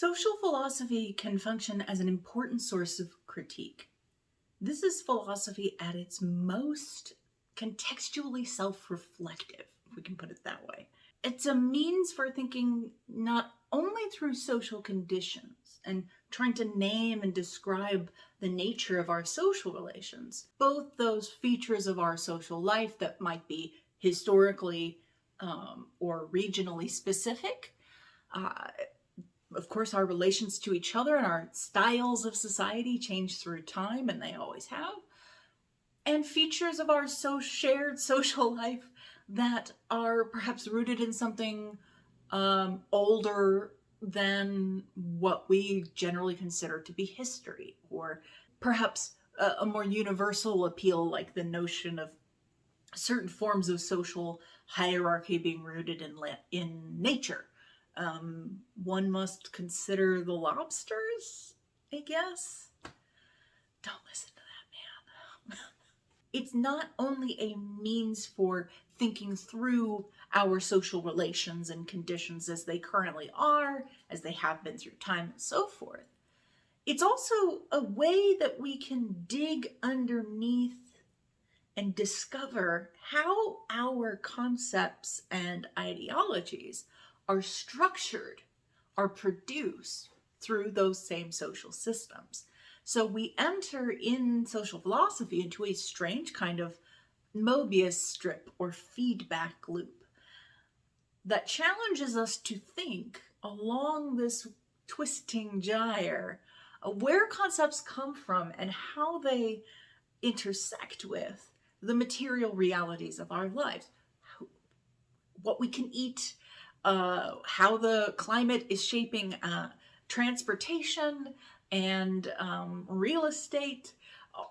Social philosophy can function as an important source of critique. This is philosophy at its most contextually self-reflective, if we can put it that way. It's a means for thinking not only through social conditions and trying to name and describe the nature of our social relations, both those features of our social life that might be historically or regionally specific, of course, our relations to each other and our styles of society change through time, and they always have. And features of our shared social life that are perhaps rooted in something older than what we generally consider to be history, or perhaps a more universal appeal, like the notion of certain forms of social hierarchy being rooted in nature. One must consider the lobsters, I guess. Don't listen to that man. It's not only a means for thinking through our social relations and conditions as they currently are, as they have been through time and so forth. It's also a way that we can dig underneath and discover how our concepts and ideologies are structured, are produced through those same social systems. So we enter in social philosophy into a strange kind of Mobius strip or feedback loop that challenges us to think along this twisting gyre of where concepts come from and how they intersect with the material realities of our lives, what we can eat, how the climate is shaping transportation and real estate,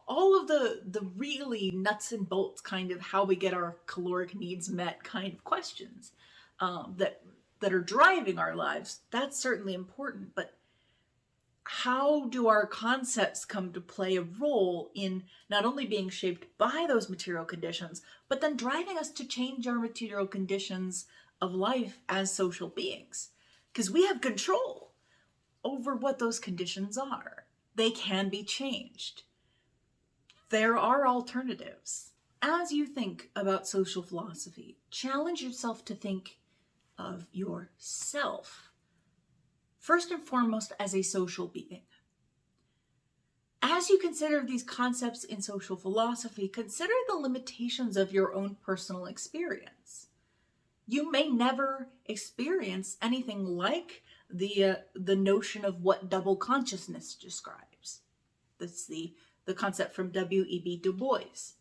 all of the really nuts and bolts kind of how we get our caloric needs met kind of questions that are driving our lives. That's certainly important, but how do our concepts come to play a role in not only being shaped by those material conditions, but then driving us to change our material conditions of life as social beings? Because we have control over what those conditions are. They can be changed. There are alternatives. As you think about social philosophy, challenge yourself to think of yourself first and foremost as a social being. As you consider these concepts in social philosophy, consider the limitations of your own personal experience. You may never experience anything like the notion of what double consciousness describes. That's the concept from W.E.B. Du Bois.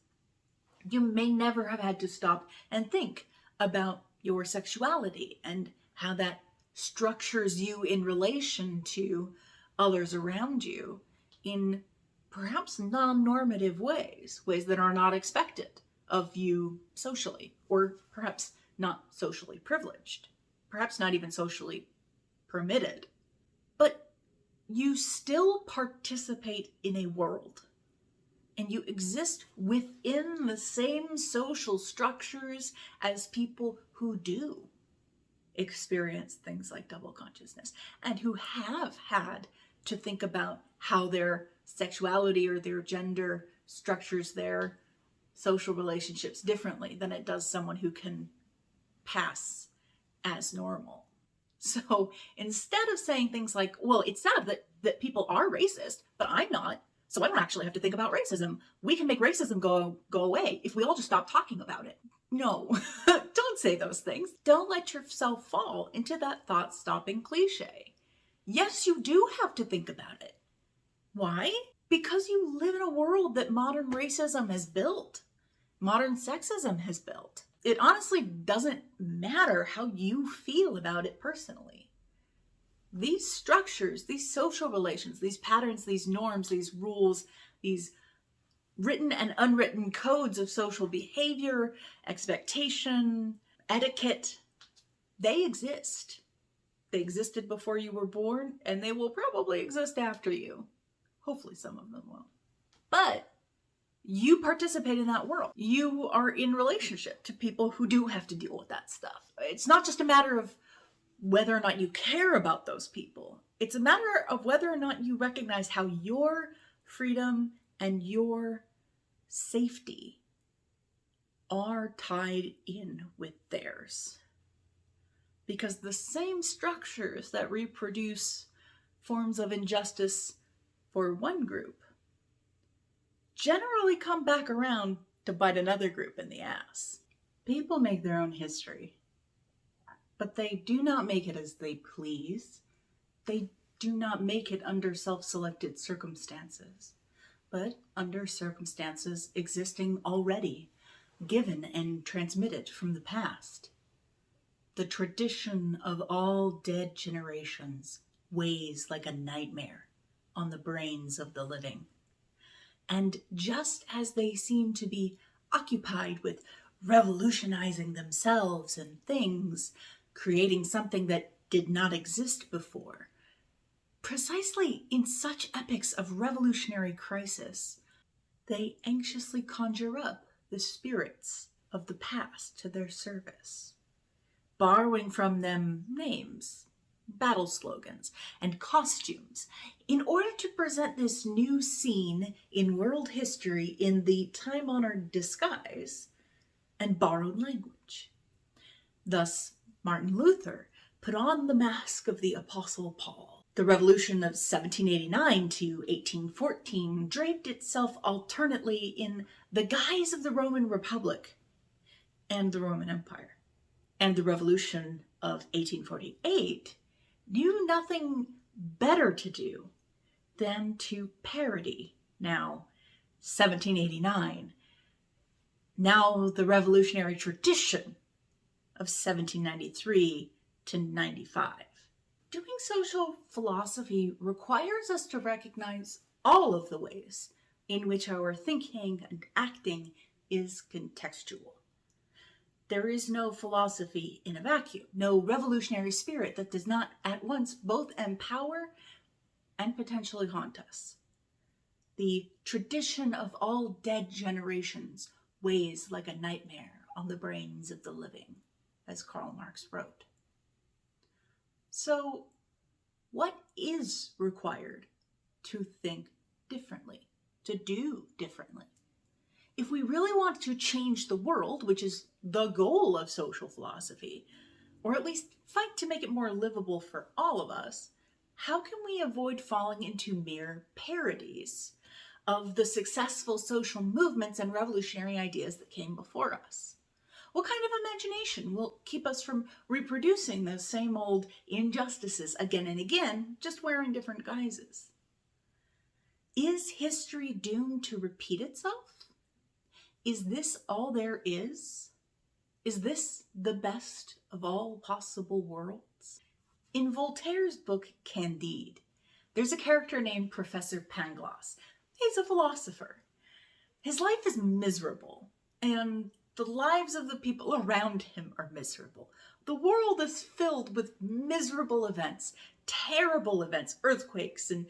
You may never have had to stop and think about your sexuality and how that structures you in relation to others around you in perhaps non-normative ways that are not expected of you socially, or perhaps not socially privileged, perhaps not even socially permitted. But you still participate in a world, and you exist within the same social structures as people who do experience things like double consciousness and who have had to think about how their sexuality or their gender structures their social relationships differently than it does someone who can pass as normal. So instead of saying things like, well, it's sad that people are racist, but I'm not, so I don't actually have to think about racism. We can make racism go away if we all just stop talking about it. No, don't say those things. Don't let yourself fall into that thought-stopping cliche. Yes, you do have to think about it. Why? Because you live in a world that modern racism has built. Modern sexism has built. It honestly doesn't matter how you feel about it personally. These structures, these social relations, these patterns, these norms, these rules, these written and unwritten codes of social behavior, expectation, etiquette, they exist. They existed before you were born, and they will probably exist after you. Hopefully some of them will. But you participate in that world. You are in relationship to people who do have to deal with that stuff. It's not just a matter of whether or not you care about those people. It's a matter of whether or not you recognize how your freedom and your safety are tied in with theirs. Because the same structures that reproduce forms of injustice for one group generally come back around to bite another group in the ass. People make their own history, but they do not make it as they please. They do not make it under self-selected circumstances, but under circumstances existing already, given and transmitted from the past. The tradition of all dead generations weighs like a nightmare on the brains of the living. And just as they seem to be occupied with revolutionizing themselves and things, creating something that did not exist before, precisely in such epochs of revolutionary crisis, they anxiously conjure up the spirits of the past to their service, borrowing from them names, battle slogans, and costumes in order to present this new scene in world history in the time-honored disguise and borrowed language. Thus, Martin Luther put on the mask of the Apostle Paul. The revolution of 1789 to 1814 draped itself alternately in the guise of the Roman Republic and the Roman Empire. And the revolution of 1848 knew nothing better to do than to parody now 1789, now the revolutionary tradition of 1793 to 95. Doing social philosophy requires us to recognize all of the ways in which our thinking and acting is contextual. There is no philosophy in a vacuum, no revolutionary spirit that does not at once both empower and potentially haunt us. The tradition of all dead generations weighs like a nightmare on the brains of the living, as Karl Marx wrote. So, what is required to think differently, to do differently? If we really want to change the world, which is the goal of social philosophy, or at least fight to make it more livable for all of us, how can we avoid falling into mere parodies of the successful social movements and revolutionary ideas that came before us? What kind of imagination will keep us from reproducing those same old injustices again and again, just wearing different guises? Is history doomed to repeat itself? Is this all there is? Is this the best of all possible worlds? In Voltaire's book Candide, there's a character named Professor Pangloss. He's a philosopher. His life is miserable, and the lives of the people around him are miserable. The world is filled with miserable events, terrible events, earthquakes and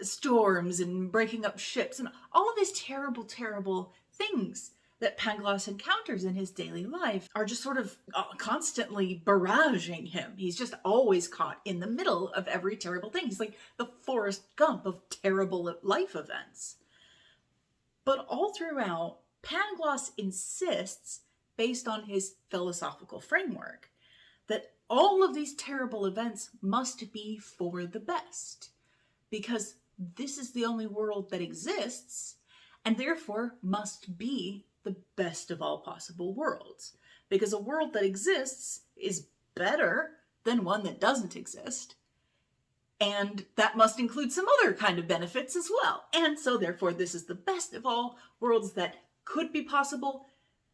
storms and breaking up ships and all of these terrible, terrible things that Pangloss encounters in his daily life are just sort of constantly barraging him. He's just always caught in the middle of every terrible thing. He's like the Forrest Gump of terrible life events. But all throughout, Pangloss insists, based on his philosophical framework, that all of these terrible events must be for the best, because this is the only world that exists, and therefore must be the best of all possible worlds, because a world that exists is better than one that doesn't exist, and that must include some other kind of benefits as well. And so therefore this is the best of all worlds that could be possible.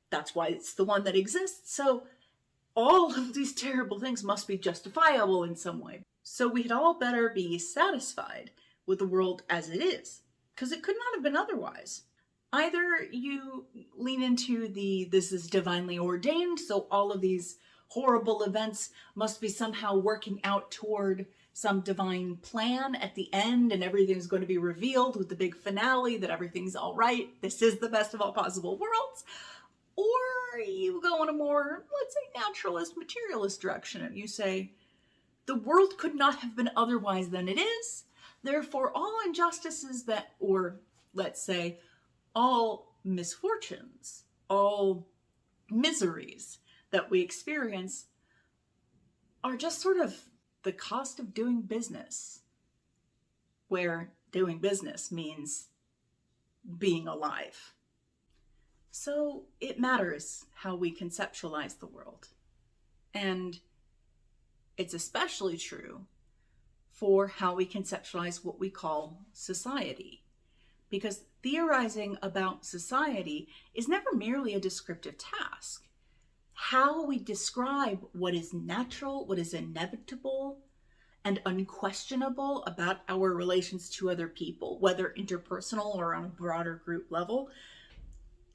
That's why it's the one that exists. So all of these terrible things must be justifiable in some way. So we'd all better be satisfied with the world as it is, because it could not have been otherwise. Either you lean into this is divinely ordained, so all of these horrible events must be somehow working out toward some divine plan at the end, and everything's going to be revealed with the big finale that everything's all right. This is the best of all possible worlds. Or you go in a more, let's say, naturalist, materialist direction, and you say, The world could not have been otherwise than it is. Therefore, all injustices that, or let's say, all misfortunes, all miseries that we experience are just sort of the cost of doing business, where doing business means being alive. So it matters how we conceptualize the world. And it's especially true for how we conceptualize what we call society. Because theorizing about society is never merely a descriptive task. How we describe what is natural, what is inevitable, and unquestionable about our relations to other people, whether interpersonal or on a broader group level,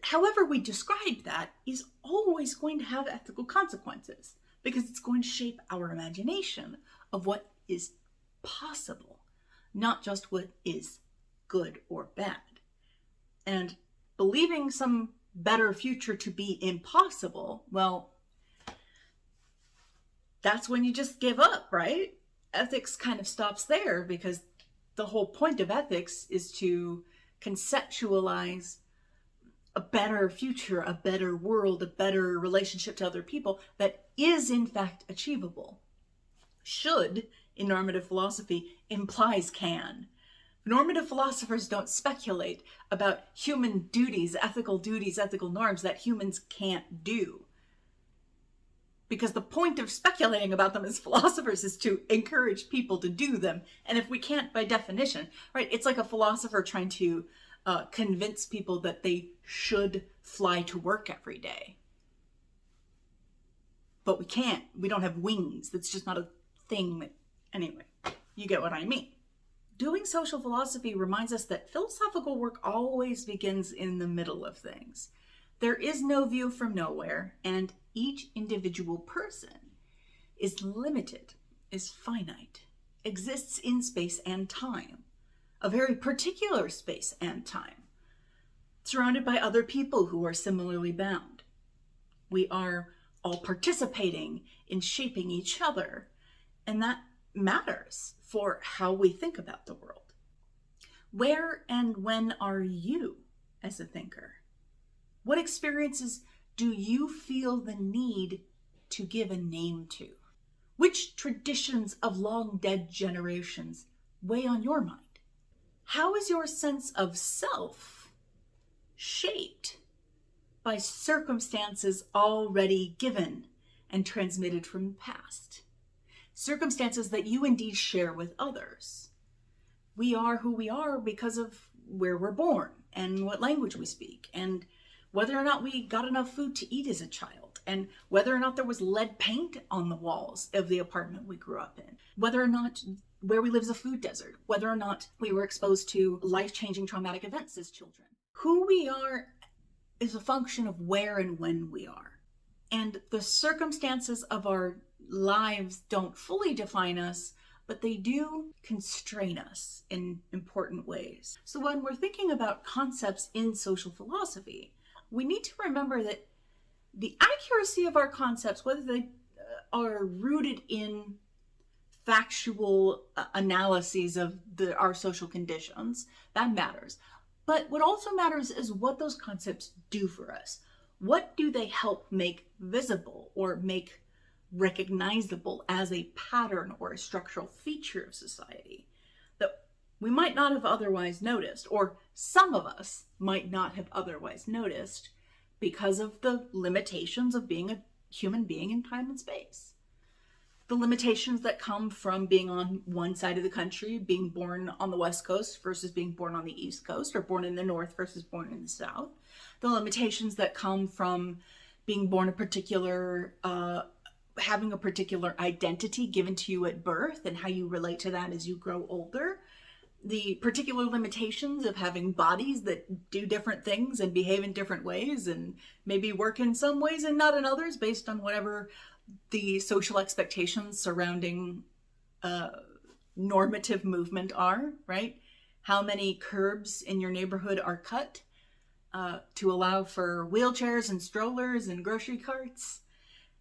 however we describe that is always going to have ethical consequences, because it's going to shape our imagination of what is possible, not just what is good or bad. And believing some better future to be impossible, well, that's when you just give up, right? Ethics kind of stops there, because the whole point of ethics is to conceptualize a better future, a better world, a better relationship to other people that is in fact achievable. Should, in normative philosophy, implies can. Normative philosophers don't speculate about human duties, ethical norms that humans can't do. Because the point of speculating about them as philosophers is to encourage people to do them. And if we can't, by definition, right, it's like a philosopher trying to convince people that they should fly to work every day. But we can't. We don't have wings. That's just not a thing. Anyway, you get what I mean. Doing social philosophy reminds us that philosophical work always begins in the middle of things. There is no view from nowhere, and each individual person is limited, is finite, exists in space and time, a very particular space and time, surrounded by other people who are similarly bound. We are all participating in shaping each other, and that matters for how we think about the world. Where and when are you as a thinker? What experiences do you feel the need to give a name to? Which traditions of long dead generations weigh on your mind? How is your sense of self shaped by circumstances already given and transmitted from the past? Circumstances that you indeed share with others. We are who we are because of where we're born and what language we speak, and whether or not we got enough food to eat as a child, and whether or not there was lead paint on the walls of the apartment we grew up in, whether or not where we live is a food desert, whether or not we were exposed to life-changing traumatic events as children. Who we are is a function of where and when we are. And the circumstances of our lives don't fully define us, but they do constrain us in important ways. So when we're thinking about concepts in social philosophy, we need to remember that the accuracy of our concepts, whether they are rooted in factual analyses of our social conditions, that matters. But what also matters is what those concepts do for us. What do they help make visible or make recognizable as a pattern or a structural feature of society that we might not have otherwise noticed, or some of us might not have otherwise noticed because of the limitations of being a human being in time and space. The limitations that come from being on one side of the country, being born on the West Coast versus being born on the East Coast, or born in the North versus born in the South. The limitations that come from being born a particular, having a particular identity given to you at birth and how you relate to that as you grow older. The particular limitations of having bodies that do different things and behave in different ways and maybe work in some ways and not in others based on whatever the social expectations surrounding normative movement are, right? How many curbs in your neighborhood are cut to allow for wheelchairs and strollers and grocery carts?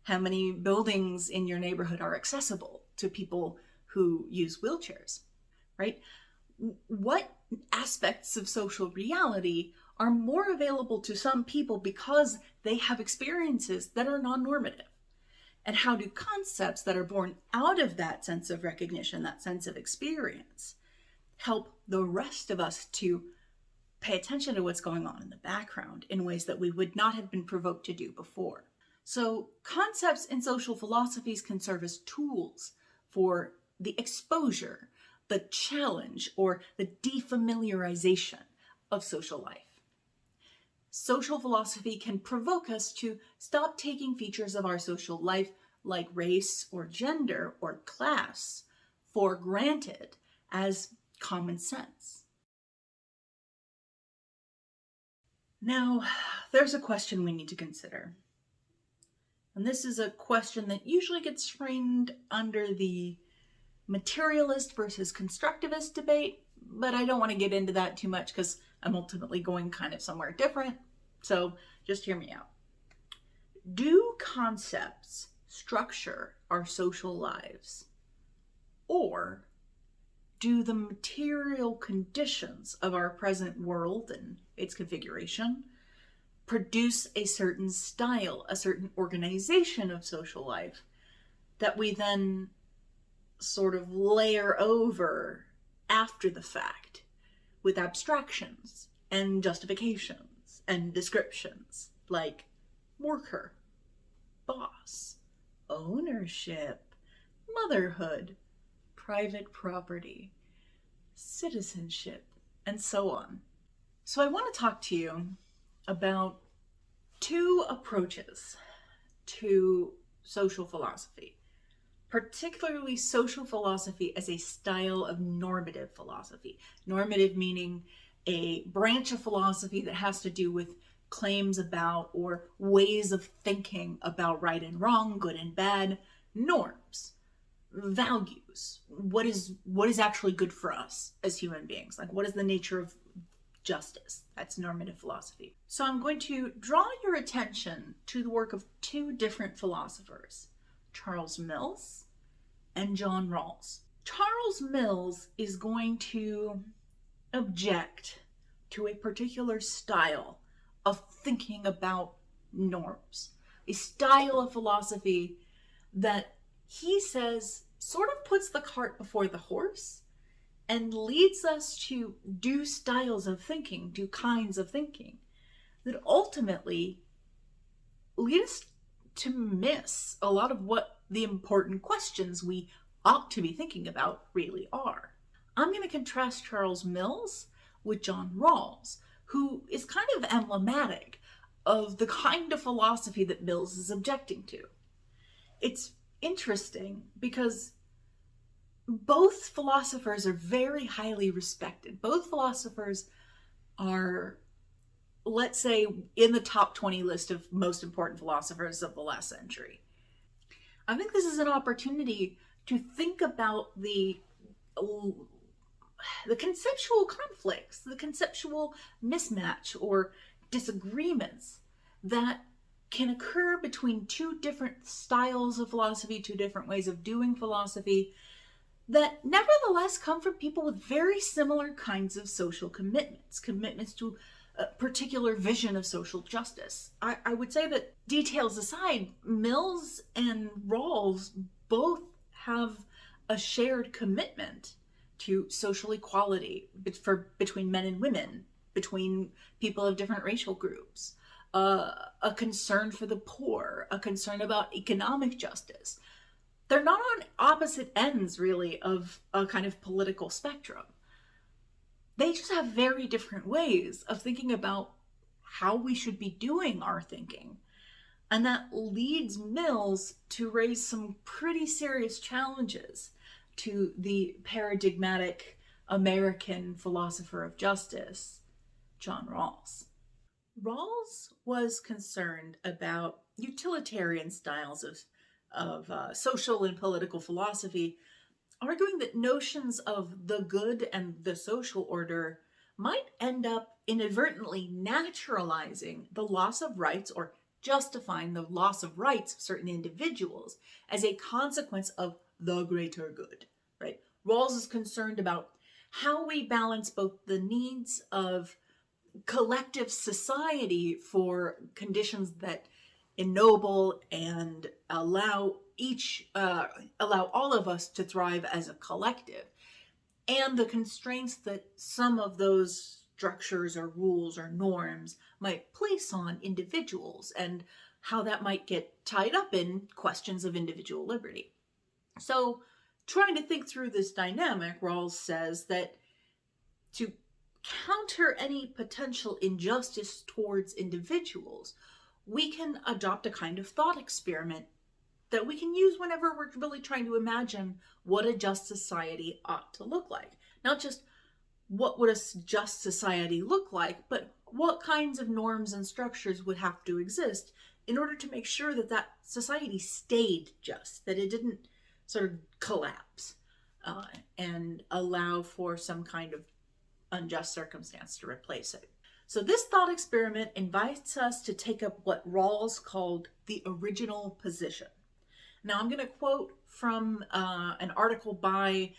How many buildings in your neighborhood are accessible to people who use wheelchairs, right? What aspects of social reality are more available to some people because they have experiences that are non-normative? And how do concepts that are born out of that sense of recognition, that sense of experience, help the rest of us to pay attention to what's going on in the background in ways that we would not have been provoked to do before? So concepts in social philosophies can serve as tools for the exposure, the challenge, or the defamiliarization of social life. Social philosophy can provoke us to stop taking features of our social life, like race or gender or class, for granted as common sense. Now, there's a question we need to consider. And this is a question that usually gets framed under the materialist versus constructivist debate, but I don't want to get into that too much because I'm ultimately going kind of somewhere different. So just hear me out. Do concepts structure our social lives, or do the material conditions of our present world and its configuration produce a certain style, a certain organization of social life that we then sort of layer over after the fact with abstractions and justifications and descriptions like worker, boss, ownership, motherhood, private property, citizenship, and so on? So I want to talk to you about two approaches to social philosophy, particularly social philosophy as a style of normative philosophy. Normative meaning a branch of philosophy that has to do with claims about or ways of thinking about right and wrong, good and bad, norms, values. What is actually good for us as human beings? Like, what is the nature of justice? That's normative philosophy. So I'm going to draw your attention to the work of two different philosophers, Charles Mills and John Rawls. Charles Mills is going to object to a particular style of thinking about norms, a style of philosophy that he says sort of puts the cart before the horse and leads us to do styles of thinking, do kinds of thinking that ultimately lead us to miss a lot of what the important questions we ought to be thinking about really are. I'm going to contrast Charles Mills with John Rawls, who is kind of emblematic of the kind of philosophy that Mills is objecting to. It's interesting because both philosophers are very highly respected. Both philosophers are, let's say, in the top 20 list of most important philosophers of the last century. I think this is an opportunity to think about the conceptual conflicts, the conceptual mismatch or disagreements that can occur between two different styles of philosophy, two different ways of doing philosophy, that nevertheless come from people with very similar kinds of social commitments to a particular vision of social justice. I would say that, details aside, Mills and Rawls both have a shared commitment to social equality between men and women, between people of different racial groups, a concern for the poor, a concern about economic justice. They're not on opposite ends, really, of a kind of political spectrum. They just have very different ways of thinking about how we should be doing our thinking. And that leads Mills to raise some pretty serious challenges to the paradigmatic American philosopher of justice, John Rawls. Rawls was concerned about utilitarian styles of social and political philosophy, arguing that notions of the good and the social order might end up inadvertently naturalizing the loss of rights or justifying the loss of rights of certain individuals as a consequence of the greater good, right? Rawls is concerned about how we balance both the needs of collective society for conditions that ennoble and allow all of us to thrive as a collective, and the constraints that some of those structures or rules or norms might place on individuals, and how that might get tied up in questions of individual liberty. So, trying to think through this dynamic, Rawls says that to counter any potential injustice towards individuals, we can adopt a kind of thought experiment that we can use whenever we're really trying to imagine what a just society ought to look like. Not just what would a just society look like, but what kinds of norms and structures would have to exist in order to make sure that that society stayed just, that it didn't sort of collapse and allow for some kind of unjust circumstance to replace it. So this thought experiment invites us to take up what Rawls called the original position. Now I'm going to quote from an article by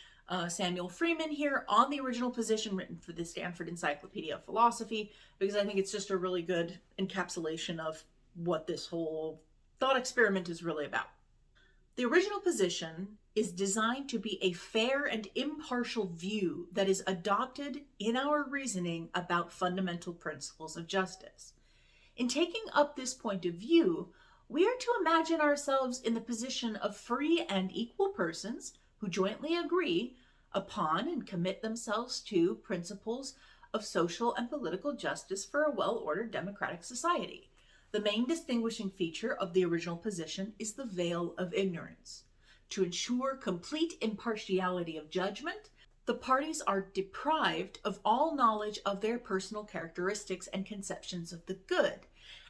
Samuel Freeman here on the original position, written for the Stanford Encyclopedia of Philosophy, because I think it's just a really good encapsulation of what this whole thought experiment is really about. The original position is designed to be a fair and impartial view that is adopted in our reasoning about fundamental principles of justice. In taking up this point of view, we are to imagine ourselves in the position of free and equal persons who jointly agree upon and commit themselves to principles of social and political justice for a well-ordered democratic society. The main distinguishing feature of the original position is the veil of ignorance. To ensure complete impartiality of judgment, the parties are deprived of all knowledge of their personal characteristics and conceptions of the good,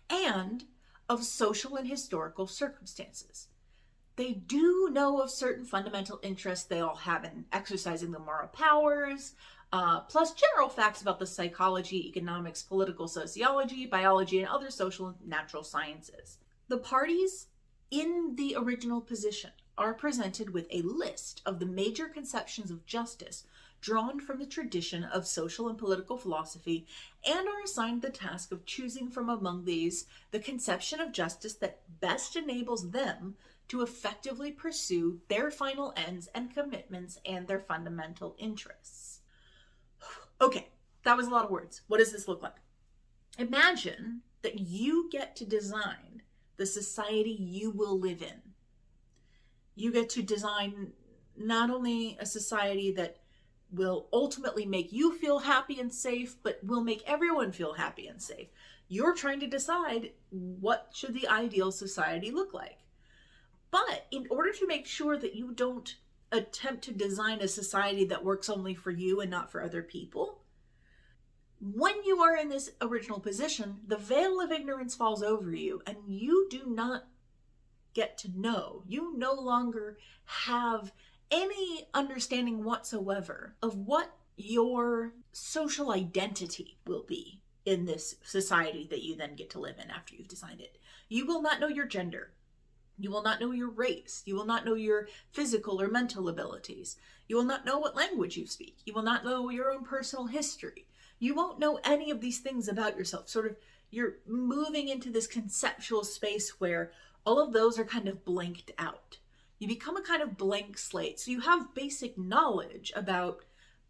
and of social and historical circumstances. They do know of certain fundamental interests they all have in exercising the moral powers, plus general facts about the psychology, economics, political sociology, biology, and other social and natural sciences. The parties in the original position are presented with a list of the major conceptions of justice drawn from the tradition of social and political philosophy, and are assigned the task of choosing from among these the conception of justice that best enables them to effectively pursue their final ends and commitments and their fundamental interests. Okay, that was a lot of words. What does this look like? Imagine that you get to design the society you will live in. You get to design not only a society that will ultimately make you feel happy and safe, but will make everyone feel happy and safe. You're trying to decide what should the ideal society look like. But in order to make sure that you don't attempt to design a society that works only for you and not for other people, when you are in this original position, the veil of ignorance falls over you, and you do not get to know. You no longer have any understanding whatsoever of what your social identity will be in this society that you then get to live in after you've designed it. You will not know your gender. You will not know your race. You will not know your physical or mental abilities. You will not know what language you speak. You will not know your own personal history. You won't know any of these things about yourself. Sort of, you're moving into this conceptual space where all of those are kind of blanked out. You become a kind of blank slate. So you have basic knowledge about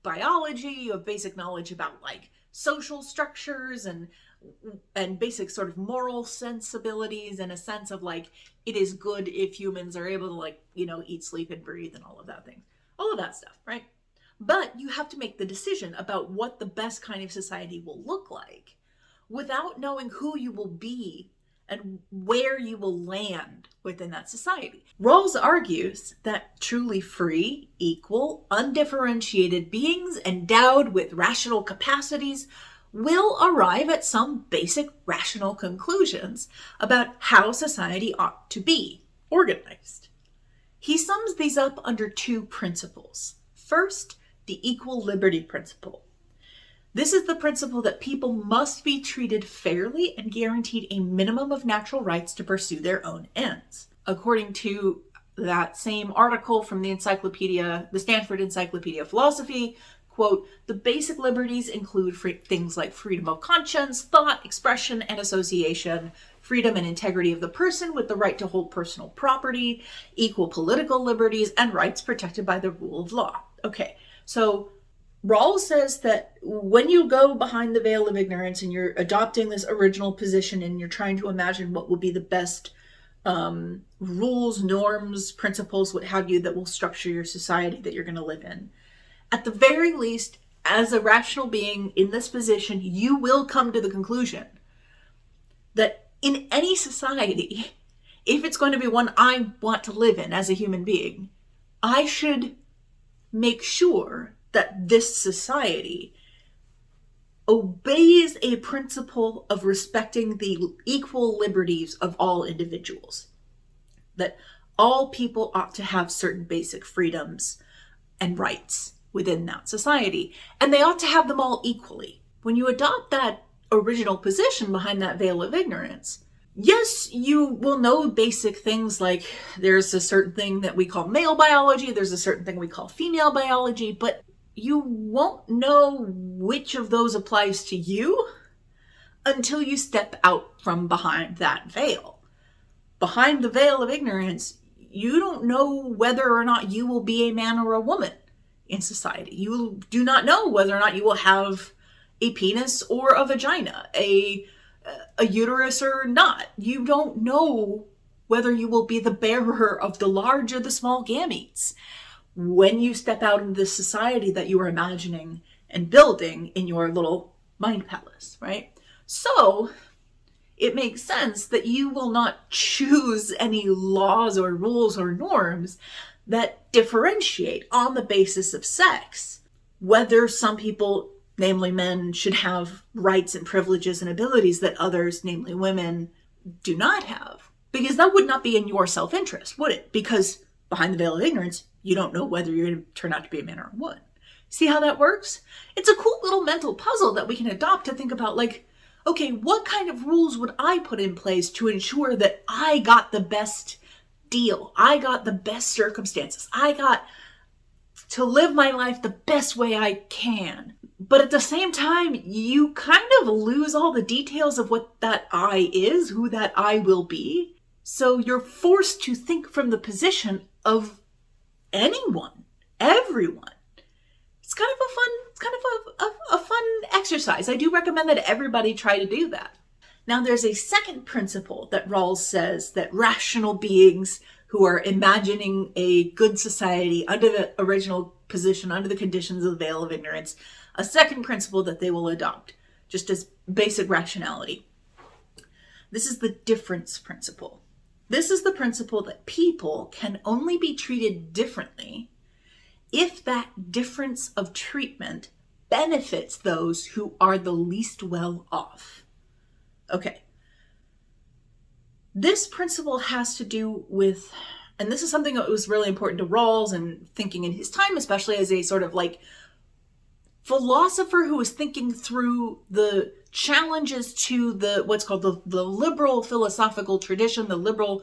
biology, you have basic knowledge about like social structures and basic sort of moral sensibilities, and a sense of like, it is good if humans are able to like, eat, sleep, and breathe and all of that thing. All of that stuff, right? But you have to make the decision about what the best kind of society will look like without knowing who you will be and where you will land within that society. Rawls argues that truly free, equal, undifferentiated beings endowed with rational capacities will arrive at some basic rational conclusions about how society ought to be organized. He sums these up under two principles. First, the equal liberty principle. This is the principle that people must be treated fairly and guaranteed a minimum of natural rights to pursue their own ends. According to that same article from the Stanford Encyclopedia of Philosophy, quote, "The basic liberties include things like freedom of conscience, thought, expression, and association, freedom and integrity of the person with the right to hold personal property, equal political liberties, and rights protected by the rule of law." Okay, so Rawls says that when you go behind the veil of ignorance and you're adopting this original position and you're trying to imagine what will be the best rules, norms, principles, what have you, that will structure your society that you're going to live in, at the very least, as a rational being in this position, you will come to the conclusion that in any society, if it's going to be one I want to live in as a human being, I should make sure that this society obeys a principle of respecting the equal liberties of all individuals. That all people ought to have certain basic freedoms and rights within that society, and they ought to have them all equally. When you adopt that original position behind that veil of ignorance, yes, you will know basic things like there's a certain thing that we call male biology, there's a certain thing we call female biology, but you won't know which of those applies to you until you step out from behind that veil. Behind the veil of ignorance, you don't know whether or not you will be a man or a woman in society. You do not know whether or not you will have a penis or a vagina, a uterus or not. You don't know whether you will be the bearer of the large or the small gametes when you step out into the society that you are imagining and building in your little mind palace, right? So it makes sense that you will not choose any laws or rules or norms that differentiate on the basis of sex, whether some people, namely men, should have rights and privileges and abilities that others, namely women, do not have. Because that would not be in your self-interest, would it? Because behind the veil of ignorance, you don't know whether you're going to turn out to be a man or a woman. See how that works? It's a cool little mental puzzle that we can adopt to think about, like, okay, what kind of rules would I put in place to ensure that I got the best deal? I got the best circumstances. I got to live my life the best way I can. But at the same time, you kind of lose all the details of what that I is, who that I will be. So you're forced to think from the position of anyone, everyone. It's kind of a fun exercise. I do recommend that everybody try to do that. Now, there's a second principle that Rawls says that rational beings who are imagining a good society under the original position, under the conditions of the veil of ignorance, a second principle that they will adopt, just as basic rationality. This is the difference principle. This is the principle that people can only be treated differently if that difference of treatment benefits those who are the least well off. Okay. This principle has to do with, and this is something that was really important to Rawls and thinking in his time, especially as a sort of like philosopher who was thinking through the challenges to the what's called the liberal philosophical tradition, the liberal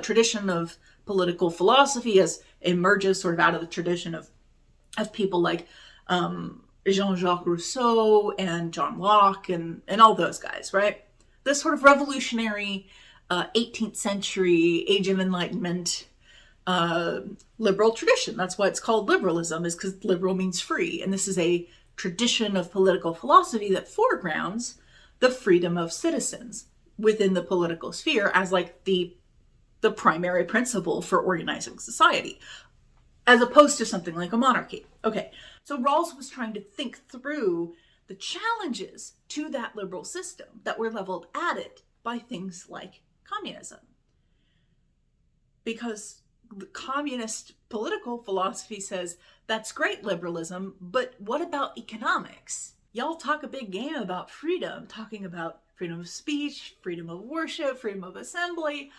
tradition of political philosophy as emerges sort of out of the tradition of people like Jean-Jacques Rousseau and John Locke and all those guys, right? This sort of revolutionary 18th century Age of Enlightenment liberal tradition. That's why it's called liberalism, is because liberal means free. And this is a tradition of political philosophy that foregrounds the freedom of citizens within the political sphere as like the primary principle for organizing society, as opposed to something like a monarchy. Okay, so Rawls was trying to think through the challenges to that liberal system that were leveled at it by things like communism. Because the communist political philosophy says, that's great liberalism, but what about economics? Y'all talk a big game about freedom, talking about freedom of speech, freedom of worship, freedom of assembly.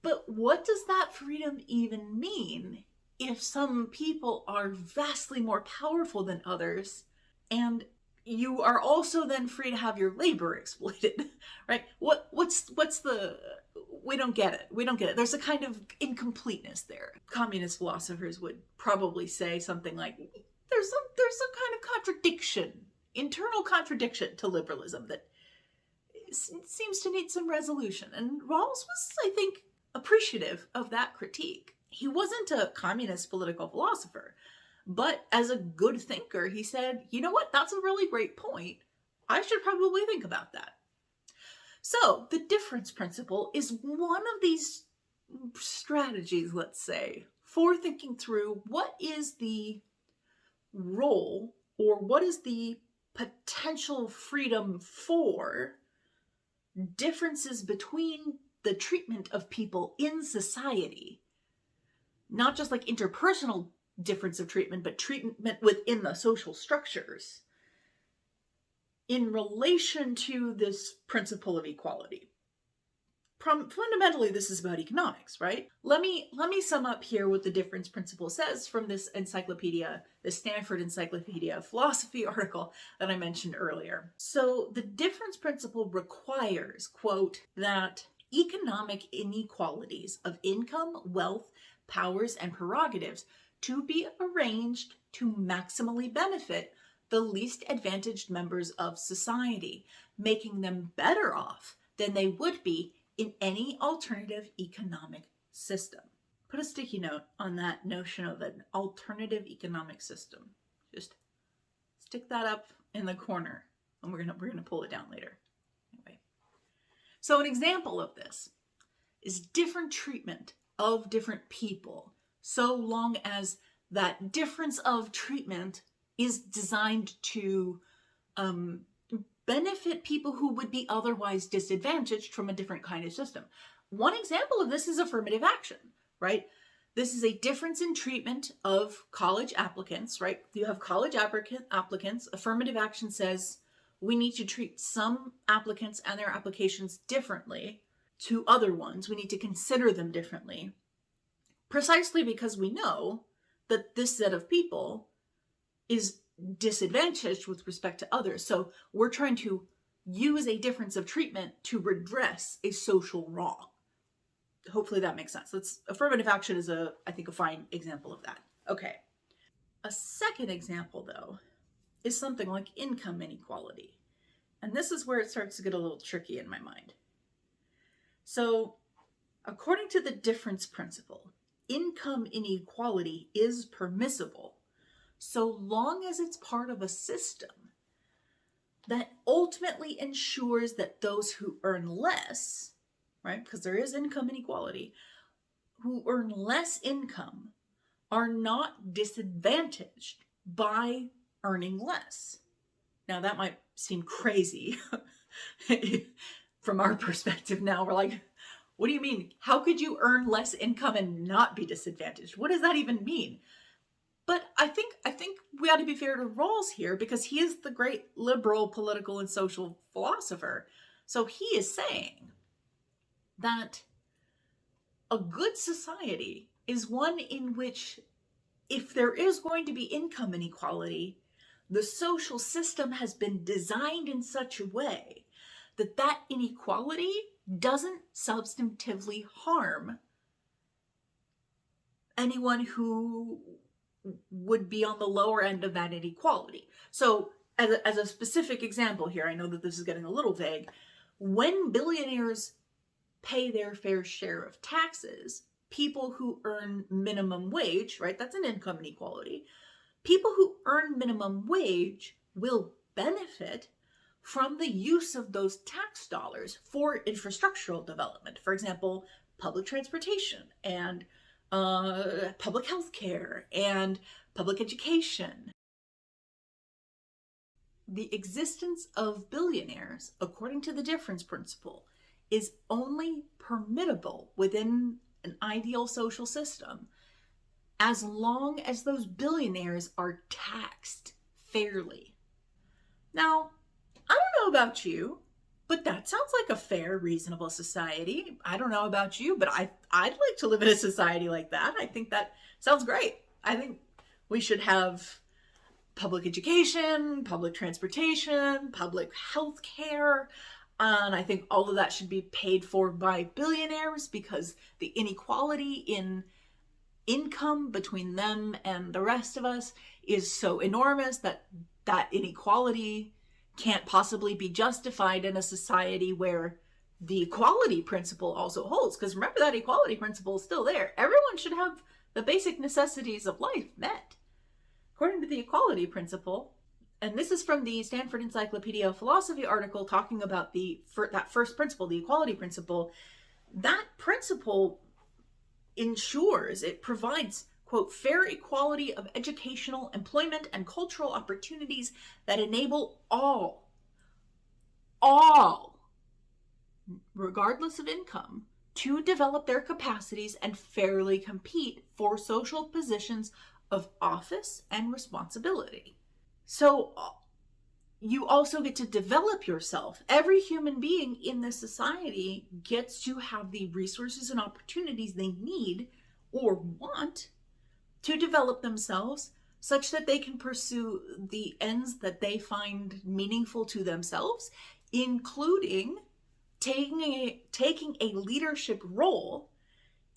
But what does that freedom even mean if some people are vastly more powerful than others and you are also then free to have your labor exploited, right? What's the, we don't get it. We don't get it. There's a kind of incompleteness there. Communist philosophers would probably say something like, there's some kind of contradiction, internal contradiction to liberalism that seems to need some resolution. And Rawls was, I think, appreciative of that critique. He wasn't a communist political philosopher, but as a good thinker, he said, you know what, that's a really great point. I should probably think about that. So the difference principle is one of these strategies, let's say, for thinking through what is the role or what is the potential freedom for differences between the treatment of people in society, not just like interpersonal difference of treatment, but treatment within the social structures in relation to this principle of equality. Fundamentally, this is about economics, right? Let me sum up here what the difference principle says from this encyclopedia, the Stanford Encyclopedia of Philosophy article that I mentioned earlier. So the difference principle requires, quote, that economic inequalities of income, wealth, powers, and prerogatives to be arranged to maximally benefit the least advantaged members of society, making them better off than they would be in any alternative economic system. Put a sticky note on that notion of an alternative economic system. Just stick that up in the corner, and we're gonna pull it down later. Anyway, so an example of this is different treatment of different people, so long as that difference of treatment is designed to benefit people who would be otherwise disadvantaged from a different kind of system. One example of this is affirmative action, right? This is a difference in treatment of college applicants, right? You have college applicants. Affirmative action says we need to treat some applicants and their applications differently to other ones. We need to consider them differently, precisely because we know that this set of people is disadvantaged with respect to others. So we're trying to use a difference of treatment to redress a social wrong. Hopefully that makes sense. Affirmative action is I think a fine example of that. Okay. A second example, though, is something like income inequality. And this is where it starts to get a little tricky in my mind. So, according to the difference principle, income inequality is permissible so long as it's part of a system that ultimately ensures that those who earn less, right, because there is income inequality, who earn less income are not disadvantaged by earning less. Now, that might seem crazy from our perspective now. We're like, what do you mean? How could you earn less income and not be disadvantaged? What does that even mean? But I think we ought to be fair to Rawls here, because he is the great liberal political and social philosopher. So he is saying that a good society is one in which, if there is going to be income inequality, the social system has been designed in such a way that that inequality doesn't substantively harm anyone who would be on the lower end of that inequality. So as a specific example here, I know that this is getting a little vague. When billionaires pay their fair share of taxes, people who earn minimum wage, right, that's an income inequality, people who earn minimum wage will benefit from the use of those tax dollars for infrastructural development. For example, public transportation and public health care and public education. The existence of billionaires, according to the difference principle, is only permittable within an ideal social system as long as those billionaires are taxed fairly. Now, I don't know about you, but that sounds like a fair, reasonable society. I don't know about you, but I'd like to live in a society like that. I think that sounds great. I think we should have public education, public transportation, public health care. And I think all of that should be paid for by billionaires, because the inequality in income between them and the rest of us is so enormous that that inequality can't possibly be justified in a society where the equality principle also holds. Because remember, that equality principle is still there. Everyone should have the basic necessities of life met. According to the equality principle, and this is from the Stanford Encyclopedia of Philosophy article talking about that first principle, the equality principle, that principle ensures, it provides, quote, fair equality of educational, employment, and cultural opportunities that enable all, regardless of income, to develop their capacities and fairly compete for social positions of office and responsibility. So you also get to develop yourself. Every human being in this society gets to have the resources and opportunities they need or want to develop themselves such that they can pursue the ends that they find meaningful to themselves, including taking a leadership role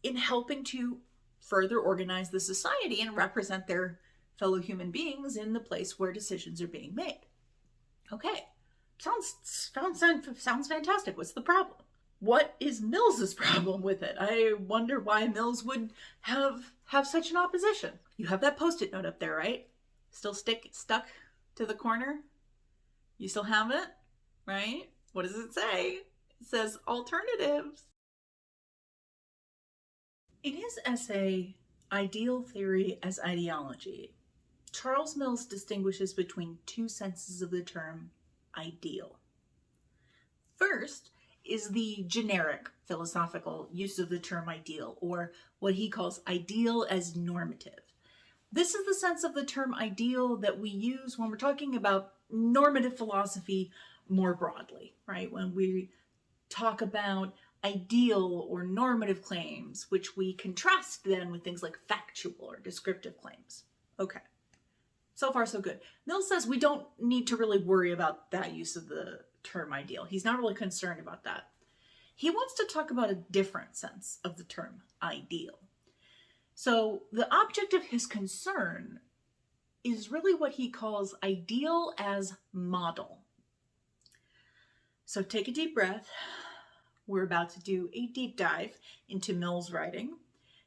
in helping to further organize the society and represent their fellow human beings in the place where decisions are being made. Okay, sounds fantastic. What's the problem? What is Mills's problem with it? I wonder why Mills would have such an opposition. You have that Post-it note up there, right? Still stuck to the corner? You still have it, right? What does it say? It says alternatives. In his essay, Ideal Theory as Ideology, Charles Mills distinguishes between two senses of the term ideal. First is the generic philosophical use of the term ideal, or what he calls ideal as normative. This is the sense of the term ideal that we use when we're talking about normative philosophy more broadly, right? When we talk about ideal or normative claims, which we contrast then with things like factual or descriptive claims. Okay. So far, so good. Mills says we don't need to really worry about that use of the term ideal. He's not really concerned about that. He wants to talk about a different sense of the term ideal. So the object of his concern is really what he calls ideal as model. So take a deep breath. We're about to do a deep dive into Mills' writing.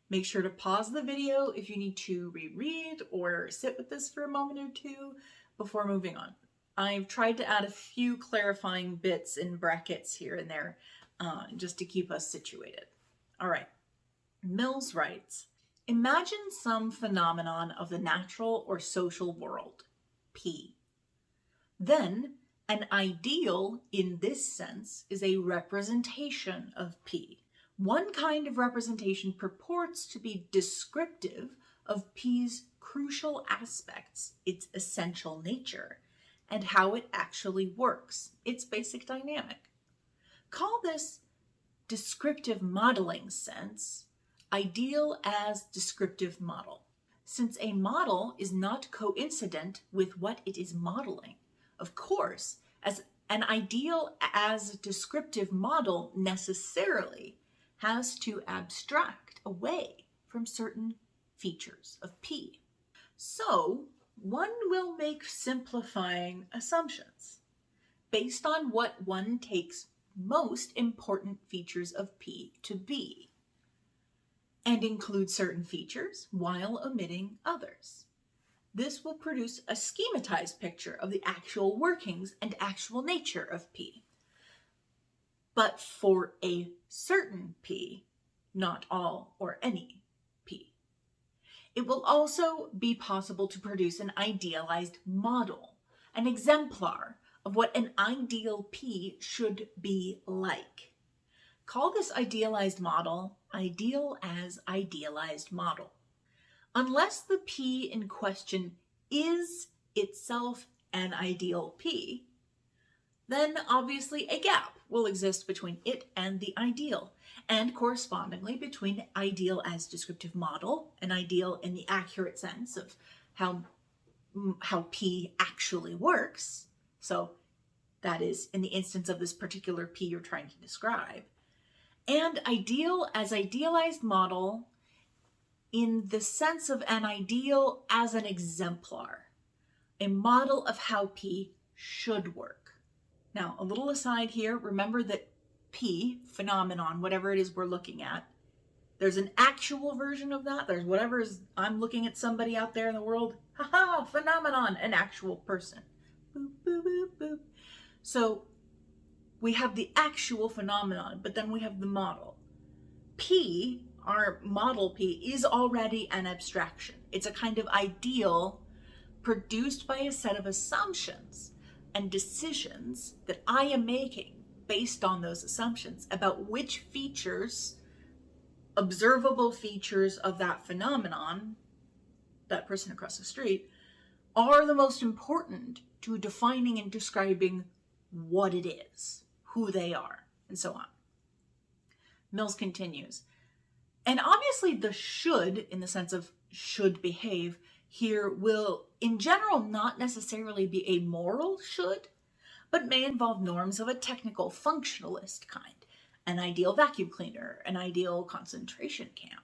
Make sure to pause the video if you need to reread or sit with this for a moment or two before moving on. I've tried to add a few clarifying bits in brackets here and there just to keep us situated. All right. Mills writes, imagine some phenomenon of the natural or social world, P. Then, an ideal in this sense is a representation of P. One kind of representation purports to be descriptive of P's crucial aspects, its essential nature, and how it actually works, its basic dynamic. Call this descriptive modeling sense, ideal as descriptive model, since a model is not coincident with what it is modeling. Of course, as an ideal as descriptive model necessarily has to abstract away from certain features of P. So, one will make simplifying assumptions based on what one takes most important features of P to be, and include certain features while omitting others. This will produce a schematized picture of the actual workings and actual nature of P. But for a certain P, not all or any P. It will also be possible to produce an idealized model, an exemplar of what an ideal P should be like. Call this idealized model ideal as idealized model. Unless the P in question is itself an ideal P, then obviously a gap will exist between it and the ideal, and correspondingly between ideal as descriptive model and ideal in the accurate sense of how how P actually works. So that is in the instance of this particular P you're trying to describe. And ideal as idealized model in the sense of an ideal as an exemplar, a model of how P should work. Now, a little aside here, remember that P, phenomenon, whatever it is we're looking at, there's an actual version of that. There's whatever is, I'm looking at somebody out there in the world, haha, phenomenon, an actual person. Boop, boop, boop, boop. So we have the actual phenomenon, but then we have the model. P, our model P, is already an abstraction. It's a kind of ideal produced by a set of assumptions and decisions that I am making based on those assumptions about which features, observable features of that phenomenon, that person across the street, are the most important to defining and describing what it is, who they are, and so on. Mills continues. And obviously the should, in the sense of should behave, here will in general not necessarily be a moral should, but may involve norms of a technical functionalist kind. An ideal vacuum cleaner, an ideal concentration camp,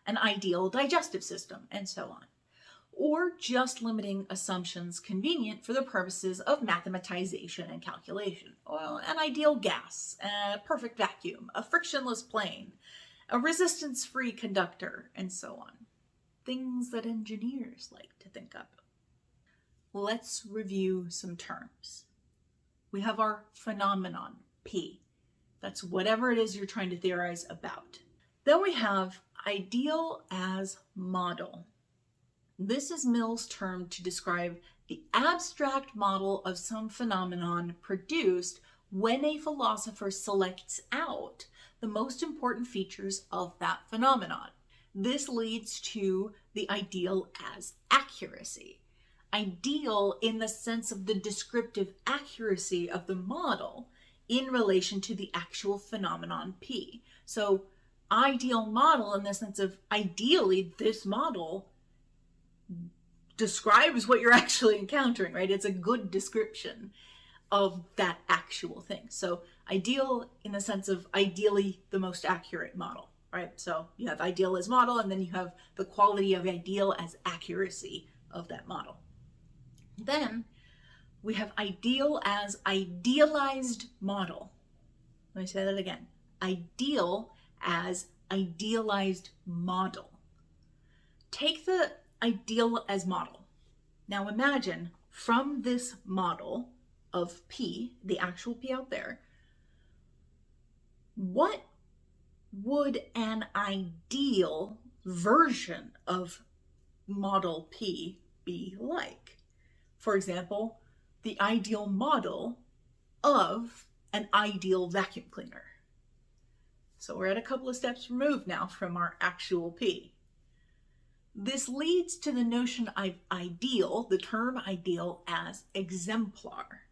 an ideal digestive system, and so on. Or just limiting assumptions convenient for the purposes of mathematization and calculation. Well, an ideal gas, a perfect vacuum, a frictionless plane, a resistance-free conductor, and so on. Things that engineers like to think up. Let's review some terms. We have our phenomenon, P. That's whatever it is you're trying to theorize about. Then we have ideal as model. This is Mill's term to describe the abstract model of some phenomenon produced when a philosopher selects out the most important features of that phenomenon. This leads to the ideal as accuracy. Ideal in the sense of the descriptive accuracy of the model in relation to the actual phenomenon P. So ideal model in the sense of ideally this model describes what you're actually encountering, right? It's a good description of that actual thing. So ideal in the sense of ideally the most accurate model, right? So you have ideal as model, and then you have the quality of ideal as accuracy of that model. Then we have ideal as idealized model. Let me say that again. Ideal as idealized model. Take the ideal as model. Now imagine from this model of P, the actual P out there, what would an ideal version of model P be like? For example, the ideal model of an ideal vacuum cleaner. So we're at a couple of steps removed now from our actual P. This leads to the notion of ideal, the term ideal, as exemplar.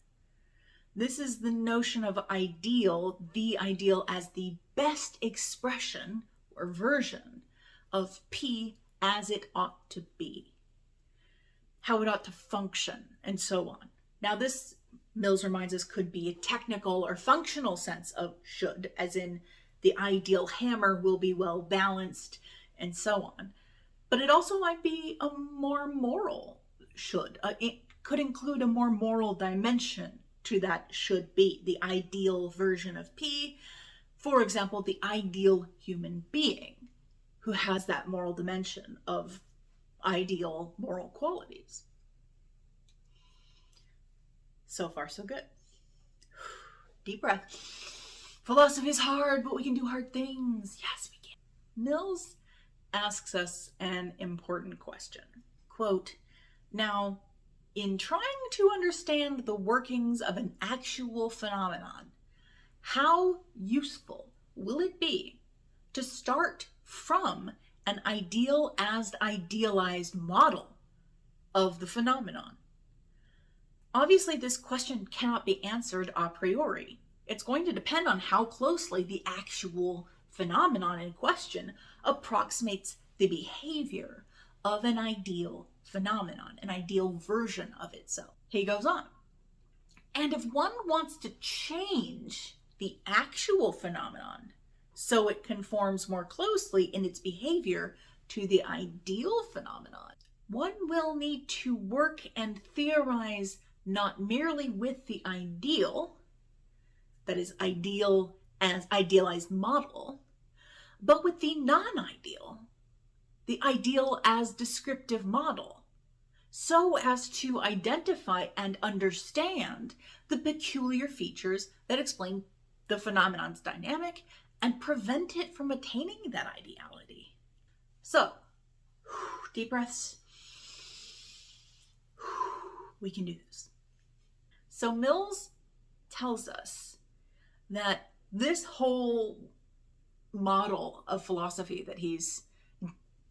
This is the notion of ideal, the ideal as the best expression or version of P as it ought to be, how it ought to function, and so on. Now this, Mills reminds us, could be a technical or functional sense of should, as in the ideal hammer will be well balanced, and so on. But it also might be a more moral should. It could include a more moral dimension to that should be, the ideal version of P. For example, the ideal human being who has that moral dimension of ideal moral qualities. So far, so good. Deep breath. Philosophy is hard, but we can do hard things. Yes, we can. Mills asks us an important question. Quote, now, in trying to understand the workings of an actual phenomenon, how useful will it be to start from an ideal as idealized model of the phenomenon? Obviously, this question cannot be answered a priori. It's going to depend on how closely the actual phenomenon in question approximates the behavior of an ideal phenomenon, an ideal version of itself. He goes on. And if one wants to change the actual phenomenon so it conforms more closely in its behavior to the ideal phenomenon, one will need to work and theorize not merely with the ideal, that is, ideal as idealized model, but with the non-ideal, the ideal as descriptive model, so as to identify and understand the peculiar features that explain the phenomenon's dynamic and prevent it from attaining that ideality. So, deep breaths. We can do this. So Mills tells us that this whole model of philosophy that he's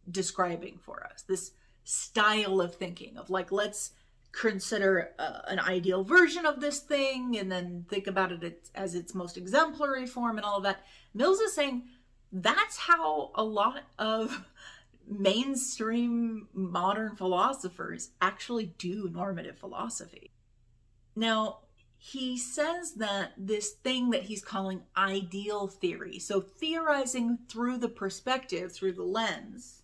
describing for us, this style of thinking of like, let's consider an ideal version of this thing and then think about it as its most exemplary form and all of that. Mills is saying that's how a lot of mainstream modern philosophers actually do normative philosophy. Now, he says that this thing that he's calling ideal theory, so theorizing through the perspective, through the lens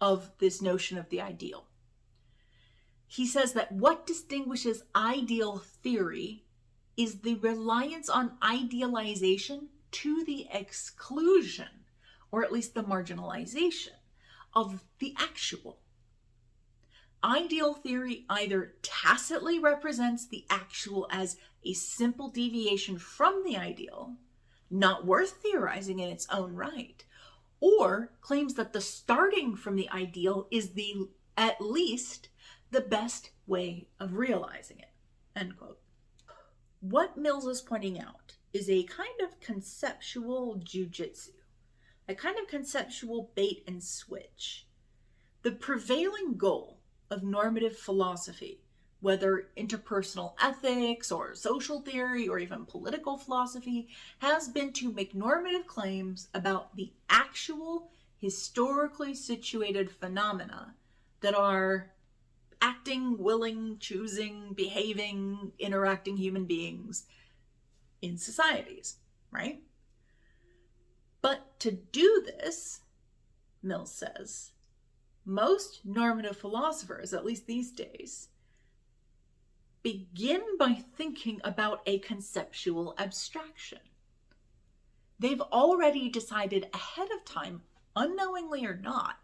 of this notion of the ideal. He says that what distinguishes ideal theory is the reliance on idealization to the exclusion, or at least the marginalization, of the actual. Ideal theory either tacitly represents the actual as a simple deviation from the ideal, not worth theorizing in its own right, or claims that the starting from the ideal is at least the best way of realizing it. End quote. What Mills is pointing out is a kind of conceptual jujitsu, a kind of conceptual bait and switch. The prevailing goal of normative philosophy, whether interpersonal ethics or social theory or even political philosophy, has been to make normative claims about the actual historically situated phenomena that are acting, willing, choosing, behaving, interacting human beings in societies, right? But to do this, Mills says, most normative philosophers, at least these days, begin by thinking about a conceptual abstraction. They've already decided ahead of time, unknowingly or not,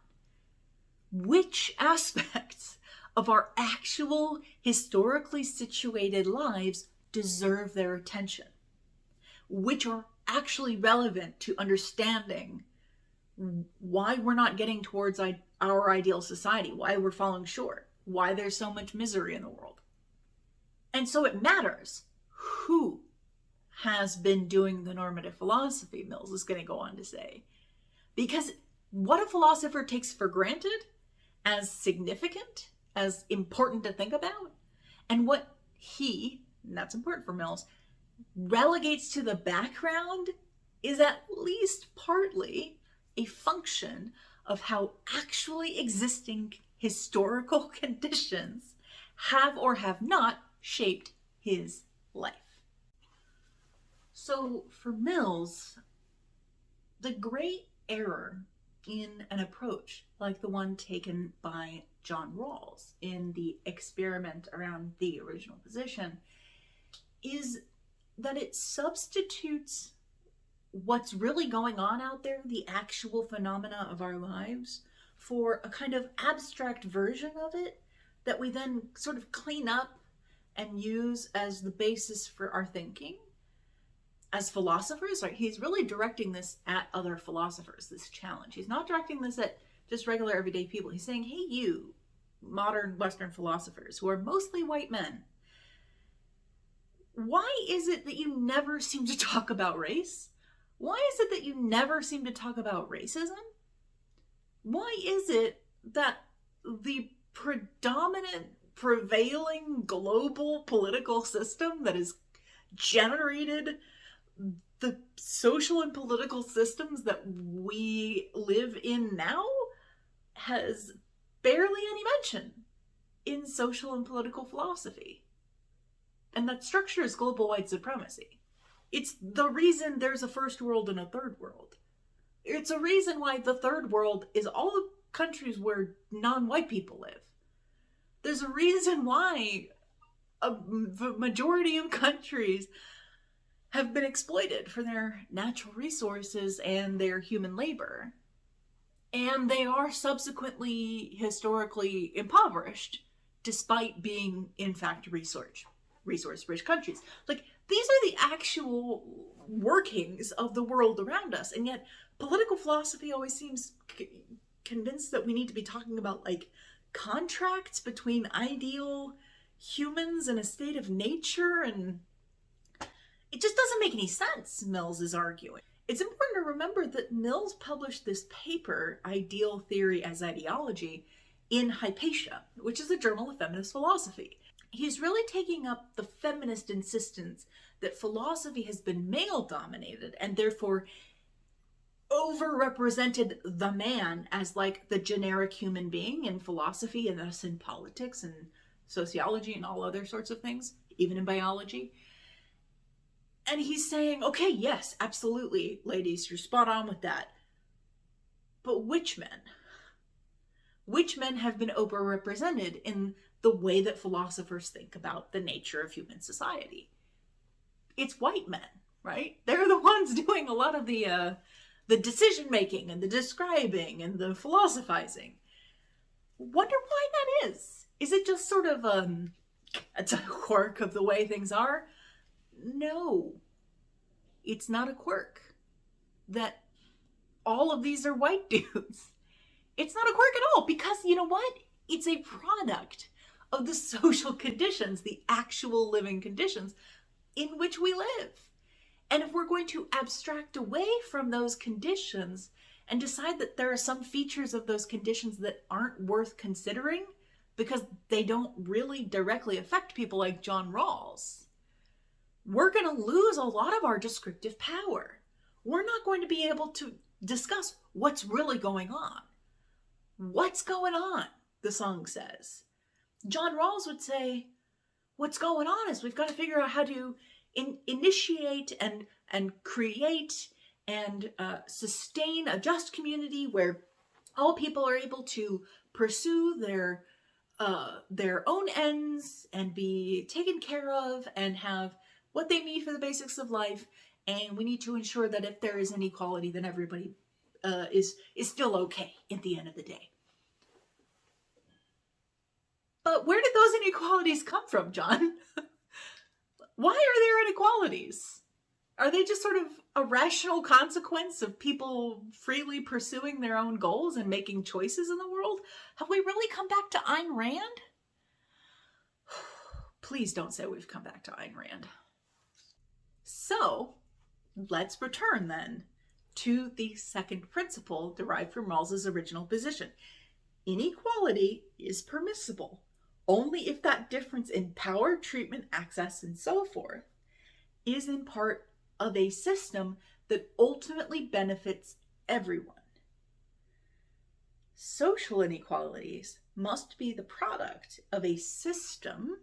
which aspects of our actual historically situated lives deserve their attention, which are actually relevant to understanding why we're not getting towards our ideal society, why we're falling short, why there's so much misery in the world. And so it matters who has been doing the normative philosophy, Mills is going to go on to say. Because what a philosopher takes for granted as significant, as important to think about, and what he, and that's important for Mills, relegates to the background is at least partly a function of how actually existing historical conditions have or have not shaped his life. So for Mills, the great error in an approach like the one taken by John Rawls in the experiment around the original position is that it substitutes what's really going on out there, the actual phenomena of our lives, for a kind of abstract version of it that we then sort of clean up and use as the basis for our thinking. As philosophers, right, he's really directing this at other philosophers, this challenge. He's not directing this at just regular everyday people. He's saying, hey, you, modern Western philosophers, who are mostly white men, why is it that you never seem to talk about race? Why is it that you never seem to talk about racism? Why is it that the predominant, prevailing global political system that has generated the social and political systems that we live in now has barely any mention in social and political philosophy. And that structure is global white supremacy. It's the reason there's a first world and a third world. It's a reason why the third world is all the countries where non-white people live. There's a reason why the majority of countries have been exploited for their natural resources and their human labor. And they are subsequently historically impoverished, despite being, in fact, resource-rich countries. Like, these are the actual workings of the world around us. And yet, political philosophy always seems convinced that we need to be talking about, like, contracts between ideal humans and a state of nature, and it just doesn't make any sense, Mills is arguing. It's important to remember that Mills published this paper, Ideal Theory as Ideology, in Hypatia, which is a journal of feminist philosophy. He's really taking up the feminist insistence that philosophy has been male-dominated and therefore overrepresented the man as like the generic human being in philosophy and thus in politics and sociology and all other sorts of things, even in biology. And he's saying, okay, yes, absolutely, ladies, you're spot on with that. But which men? Which men have been overrepresented in the way that philosophers think about the nature of human society? It's white men, right? They're the ones doing a lot of the decision-making and the describing and the philosophizing. Wonder why that is. Is it just sort of it's a quirk of the way things are? No, it's not a quirk that all of these are white dudes. It's not a quirk at all, because you know what? It's a product of the social conditions, the actual living conditions in which we live. And if we're going to abstract away from those conditions and decide that there are some features of those conditions that aren't worth considering because they don't really directly affect people like John Rawls, we're going to lose a lot of our descriptive power. We're not going to be able to discuss what's really going on. What's going on, the song says. John Rawls would say, what's going on is we've got to figure out how to initiate and create and sustain a just community where all people are able to pursue their own ends and be taken care of and have what they need for the basics of life. And we need to ensure that if there is inequality, then everybody is still okay at the end of the day. But where did those inequalities come from, John? Why are there inequalities? Are they just sort of a rational consequence of people freely pursuing their own goals and making choices in the world? Have we really come back to Ayn Rand? Please don't say we've come back to Ayn Rand. So, let's return then to the second principle derived from Rawls's original position. Inequality is permissible only if that difference in power, treatment, access, and so forth is in part of a system that ultimately benefits everyone. Social inequalities must be the product of a system.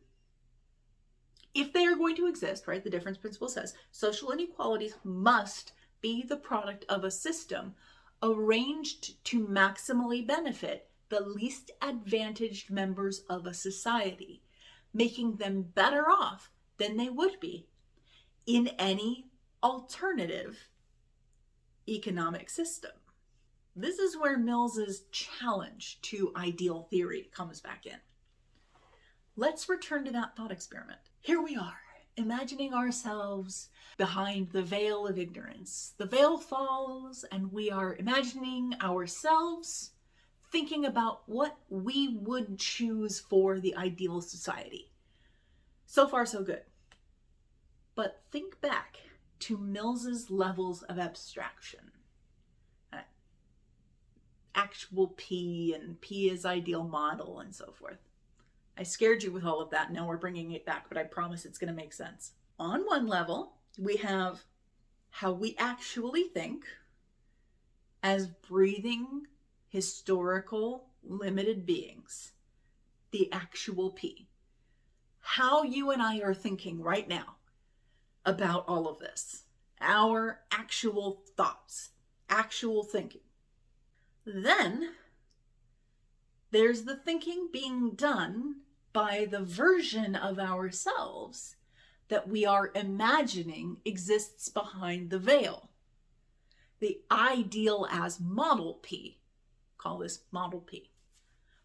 If they are going to exist, right, the difference principle says social inequalities must be the product of a system arranged to maximally benefit the least advantaged members of a society, making them better off than they would be in any alternative economic system. This is where Mills's challenge to ideal theory comes back in. Let's return to that thought experiment. Here we are, imagining ourselves behind the veil of ignorance. The veil falls, and we are imagining ourselves thinking about what we would choose for the ideal society. So far, so good. But think back to Mills's levels of abstraction. Actual P and P is ideal model and so forth. I scared you with all of that. Now we're bringing it back, but I promise it's going to make sense. On one level, we have how we actually think as breathing, historical, limited beings. the actual P. How you and I are thinking right now about all of this. Our actual thoughts, actual thinking. Then there's the thinking being done by the version of ourselves that we are imagining exists behind the veil. The ideal as model P. Call this model P.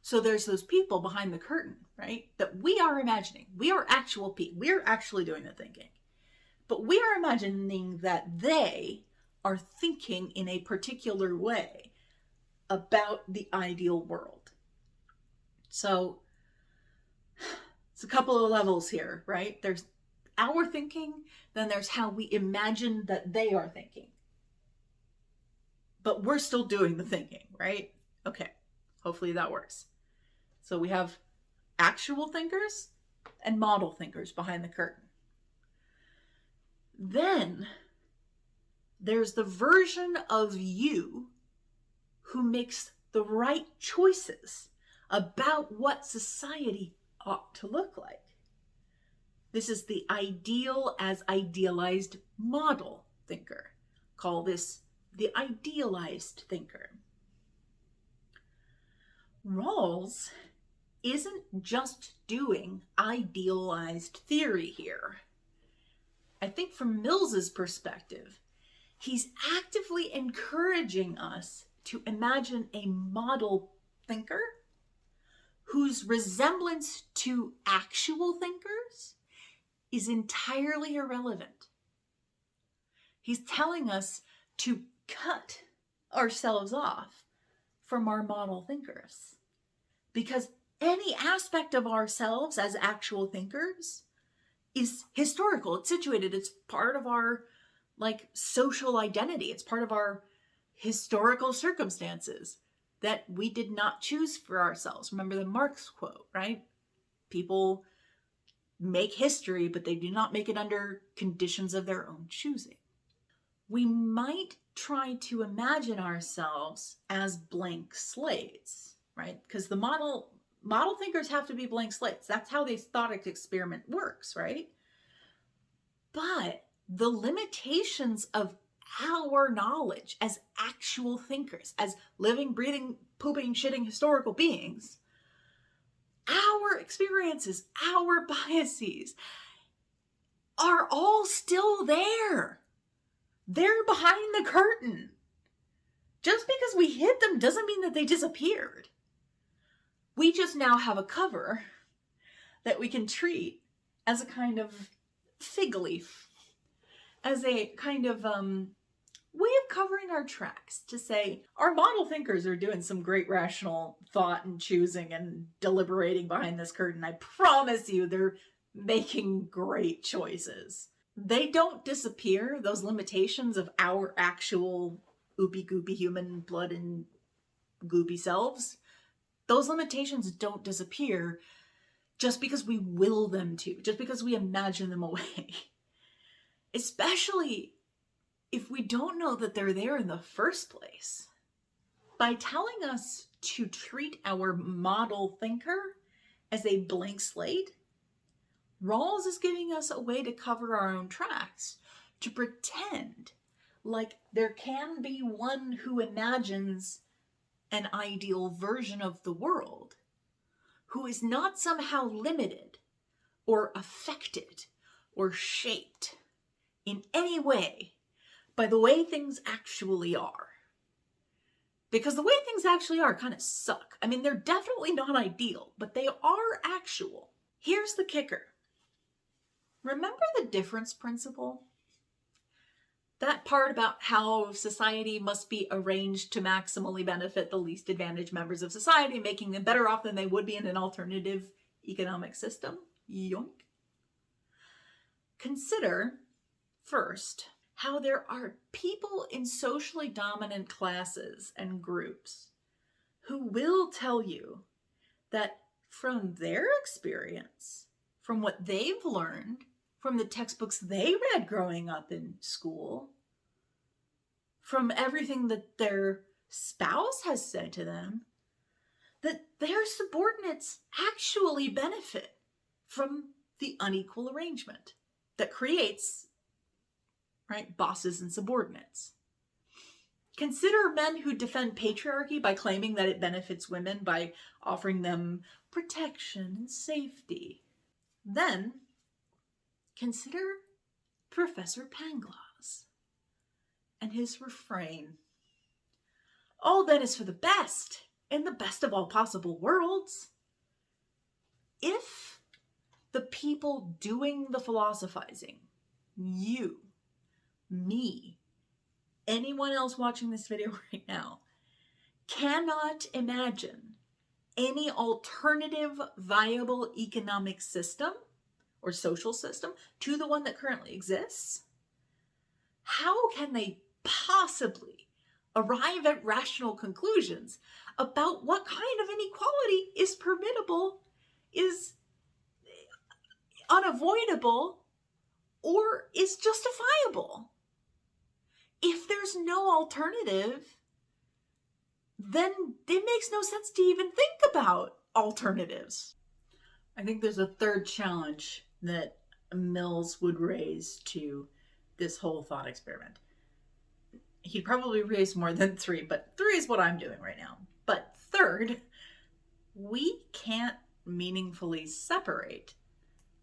So there's those people behind the curtain, right? That we are imagining. We are actual P. We're actually doing the thinking. But we are imagining that they are thinking in a particular way about the ideal world. So it's a couple of levels here, right? There's our thinking, then there's how we imagine that they are thinking. But we're still doing the thinking, right? Okay, hopefully that works. So we have actual thinkers and model thinkers behind the curtain. Then there's the version of you who makes the right choices about what society ought to look like. This is the ideal as idealized model thinker. Call this the idealized thinker. Rawls isn't just doing idealized theory here. I think from Mills's perspective, he's actively encouraging us to imagine a model thinker whose resemblance to actual thinkers is entirely irrelevant. He's telling us to cut ourselves off from our model thinkers, because any aspect of ourselves as actual thinkers is historical. It's situated. It's part of our social identity. It's part of our historical circumstances that we did not choose for ourselves. Remember the Marx quote, right? People make history, but they do not make it under conditions of their own choosing. We might try to imagine ourselves as blank slates, right? Because the model thinkers have to be blank slates. That's how the thought experiment works, right? But the limitations of our knowledge as actual thinkers, as living, breathing, pooping, shitting historical beings, our experiences, our biases are all still there. They're behind the curtain. Just because we hid them doesn't mean that they disappeared. We just now have a cover that we can treat as a kind of fig leaf, as a kind of way of covering our tracks, to say our model thinkers are doing some great rational thought and choosing and deliberating behind this curtain. I promise you they're making great choices. They don't disappear, those limitations of our actual oopy goopy human blood and goopy selves. Those limitations don't disappear just because we will them to, just because we imagine them away. Especially if we don't know that they're there in the first place. By telling us to treat our model thinker as a blank slate, Rawls is giving us a way to cover our own tracks, to pretend like there can be one who imagines an ideal version of the world, who is not somehow limited or affected or shaped in any way by the way things actually are. Because the way things actually are kind of suck. I mean, they're definitely not ideal, but they are actual. Here's the kicker. Remember the difference principle? That part about how society must be arranged to maximally benefit the least advantaged members of society, making them better off than they would be in an alternative economic system? Yoink. Consider, first, how there are people in socially dominant classes and groups who will tell you that from their experience, from what they've learned, from the textbooks they read growing up in school, from everything that their spouse has said to them, that their subordinates actually benefit from the unequal arrangement that creates, right, bosses and subordinates. Consider men who defend patriarchy by claiming that it benefits women by offering them protection and safety. Then consider Professor Pangloss and his refrain. All then is for the best, in the best of all possible worlds. If the people doing the philosophizing, you, me, anyone else watching this video right now, cannot imagine any alternative viable economic system or social system to the one that currently exists, how can they possibly arrive at rational conclusions about what kind of inequality is permissible, is unavoidable, or is justifiable? If there's no alternative, then it makes no sense to even think about alternatives. I think there's a third challenge that Mills would raise to this whole thought experiment. He'd probably raise more than 3, but 3 is what I'm doing right now. But third, we can't meaningfully separate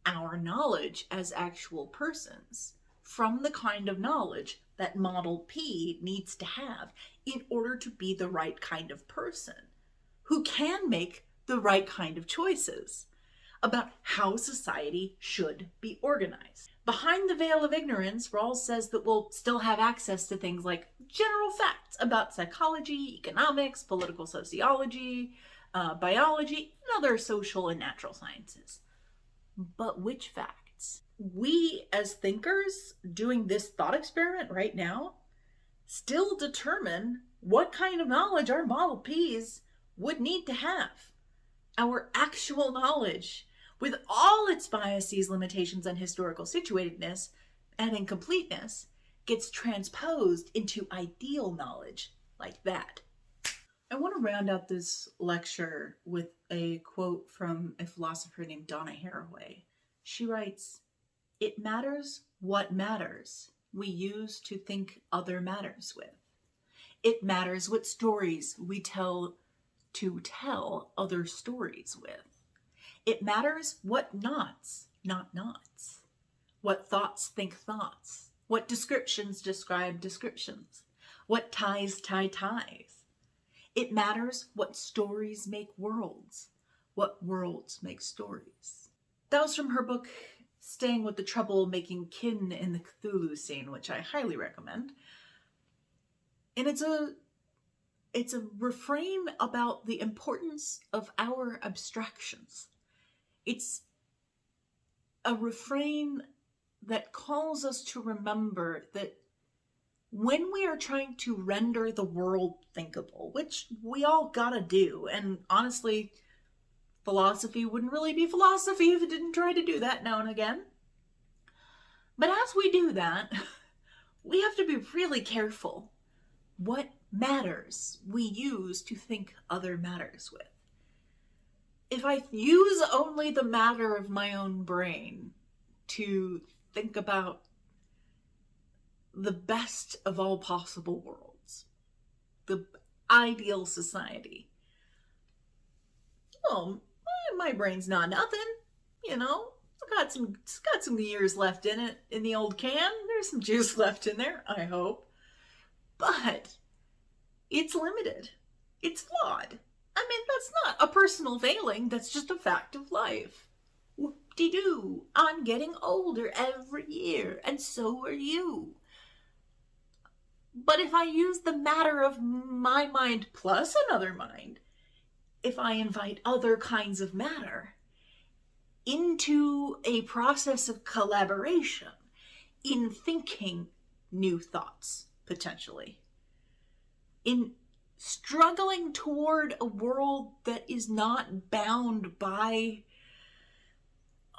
our knowledge as actual persons from the kind of knowledge that Model P needs to have in order to be the right kind of person who can make the right kind of choices about how society should be organized. Behind the veil of ignorance, Rawls says that we'll still have access to things like general facts about psychology, economics, political sociology, biology, and other social and natural sciences. But which facts? We, as thinkers doing this thought experiment right now, still determine what kind of knowledge our Model Ps would need to have. Our actual knowledge, with all its biases, limitations, and historical situatedness and incompleteness, gets transposed into ideal knowledge like that. I want to round out this lecture with a quote from a philosopher named Donna Haraway. She writes, "It matters what matters we use to think other matters with. It matters what stories we tell to tell other stories with. It matters what knots, not knots. What thoughts think thoughts. What descriptions describe descriptions. What ties tie ties. It matters what stories make worlds. What worlds make stories." That was from her book, Staying with the Trouble-Making Kin in the Cthulhu Scene, which I highly recommend. And it's a refrain about the importance of our abstractions. It's a refrain that calls us to remember that when we are trying to render the world thinkable, which we all gotta do, and honestly, philosophy wouldn't really be philosophy if it didn't try to do that now and again. But as we do that, we have to be really careful what matters we use to think other matters with. If I use only the matter of my own brain to think about the best of all possible worlds, the ideal society, well, my brain's not nothing, you know. It's got some years left in it, in the old can. There's some juice left in there, I hope. But it's limited. It's flawed. I mean, that's not a personal failing. That's just a fact of life. Whoop-de-doo. I'm getting older every year, and so are you. But if I use the matter of my mind plus another mind, if I invite other kinds of matter into a process of collaboration in thinking new thoughts, potentially, in struggling toward a world that is not bound by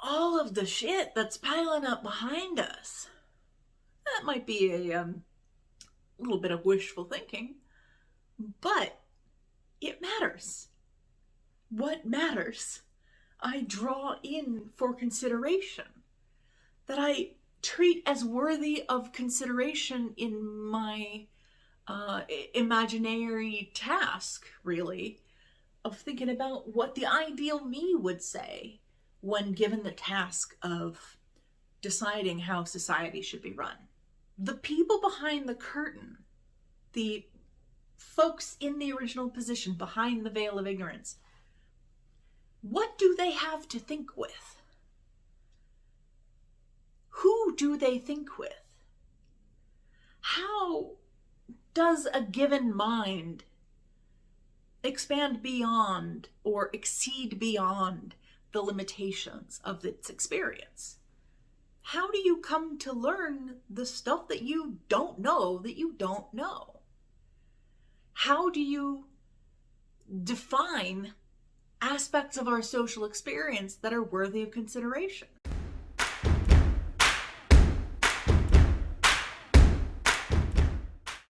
all of the shit that's piling up behind us. That might be a little bit of wishful thinking, but it matters. what matters I draw in for consideration, that I treat as worthy of consideration in my imaginary task, really, of thinking about what the ideal me would say when given the task of deciding how society should be run. The people behind the curtain, the folks in the original position behind the veil of ignorance, what do they have to think with? Who do they think with? How does a given mind expand beyond or exceed beyond the limitations of its experience? How do you come to learn the stuff that you don't know that you don't know? How do you define aspects of our social experience that are worthy of consideration?